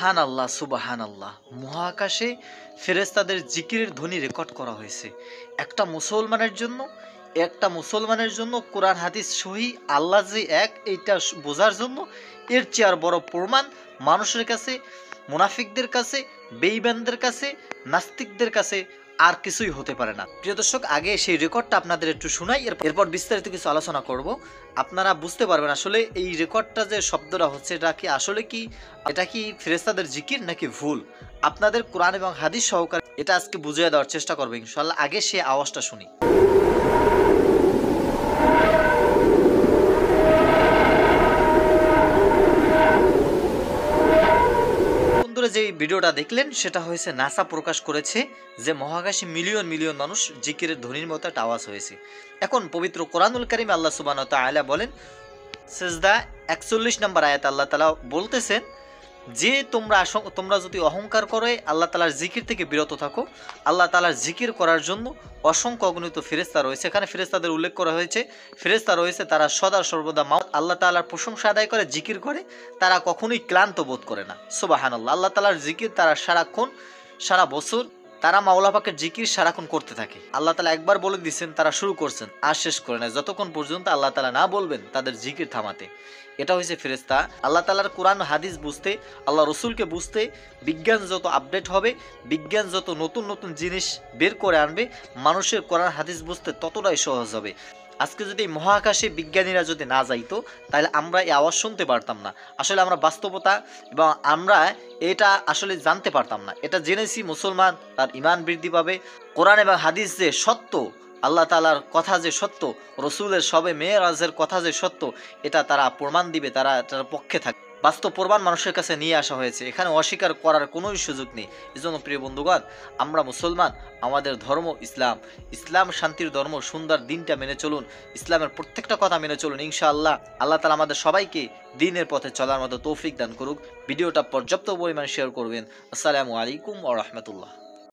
সুবহানাল্লাহ সুবহানাল্লাহ। মহাকাশে ফেরেশতাদের জিকিরের ধ্বনি রেকর্ড করা হয়েছে। একটা মুসলমানের জন্য কোরআন হাদিস সহি আল্লাহ যে এক এইটা বোঝার জন্য এর চেয়ে আর বড় প্রমাণ মানুষের কাছে, মুনাফিকদের কাছে, বেঈমানদের কাছে, নাস্তিকদের কাছে আর কিছুই হতে পারে না। প্রিয় দর্শক, আগে সেই রেকর্ডটা আপনাদের একটু শোনাই, এরপর বিস্তারিত কিছু আলোচনা করব। আপনারা বুঝতে পারবেন আসলে এই রেকর্ডটা যে শব্দটা হচ্ছে এটা কি ফেরেশতাদের জিকির নাকি ভুল। আপনাদের কোরআন এবং হাদিস সহকারে এটা আজকে বুঝিয়ে দেওয়ার চেষ্টা করবো ইনশাআল্লাহ। আগে সেই আওয়াজটা শুনি। যে ভিডিওটা দেখলেন সেটা হয়েছে নাসা প্রকাশ করেছে যে মহাকাশে মিলিয়ন মিলিয়ন মানুষ জিকিরের ধ্বনির মতো একটা আওয়াজ হয়েছে। এখন পবিত্র কোরআনুল কারীমে আল্লাহ সুবহানাহু ওয়া তাআলা বলেন, সিজদা 41 নম্বর আয়াত আল্লাহ তাআলা বলতেছেন যে তোমরা যদি অহংকার করে আল্লাহ তাআলার জিকির থেকে বিরত থাকো, আল্লাহ তাআলার জিকির করার জন্য অসংখ্য অগণিত ফেরেশতা রয়েছে। এখানে ফেরেশতাদের উল্লেখ করা হয়েছে। ফেরেশতা রয়েছে, তারা সদা সর্বদা আল্লাহ তাআলার প্রশংসা আদায় করে, জিকির করে, তারা কখনোই ক্লান্ত বোধ করে না। সুবহানাল্লাহ। আল্লাহ তাআলার জিকির তারা সারাক্ষণ, সারা বছর তারা মাওলা পাকের জিকির সারাক্ষণ করতে থাকে। আল্লাহ তাআলা একবার বলে দিয়েছেন, তারা শুরু করছেন আর শেষ করে না, যতক্ষণ পর্যন্ত আল্লাহ তাআলা না বলবেন তাদের জিকির থামাতে। এটা হয়েছে ফেরেশতা। আল্লাহ তাআলার কোরআন হাদিস বুঝতে, আল্লাহ রসুলকে বুঝতে বিজ্ঞান যত আপডেট হবে, বিজ্ঞান যত নতুন নতুন জিনিস বের করে আনবে, মানুষের কোরআন হাদিস বুঝতে ততটাই সহজ হবে। আজকে যদি মহাকাশে বিজ্ঞানীরা যদি না যাইতো তাহলে আমরা এই আওয়াজ শুনতে পারতাম না। আসলে আমরা বাস্তবতা এবং আমরা এটা আসলে জানতে পারতাম না। এটা জেনেছি মুসলমান তার ঈমান বৃদ্ধি পাবে। কোরআন এবং হাদিস যে সত্য, আল্লাহ তাআলার কথা যে সত্য, রসুলের সবে মেরাজের কথা যে সত্য, এটা তারা প্রমাণ দিবে, তারা এটার পক্ষে থাকবে। বাস্তব প্রমাণ মানুষের কাছে নিয়ে আসা হয়েছে, এখানে অস্বীকার করার কোনো সুযোগ নেই। এজন্য প্রিয় বন্ধুগণ, আমরা মুসলমান, আমাদের ধর্ম ইসলাম, ইসলাম শান্তির ধর্ম। সুন্দর দিনটা মেনে চলুন, ইসলামের প্রত্যেকটা কথা মেনে চলুন। ইনশাআল্লাহ আল্লাহ তাআলা আমাদের সবাইকে দ্বীনের পথে চলার মতো তৌফিক দান করুক। ভিডিওটা পর্যাপ্ত পরিমাণে শেয়ার করবেন। আসসালামু আলাইকুম ওয়া রাহমাতুল্লাহ।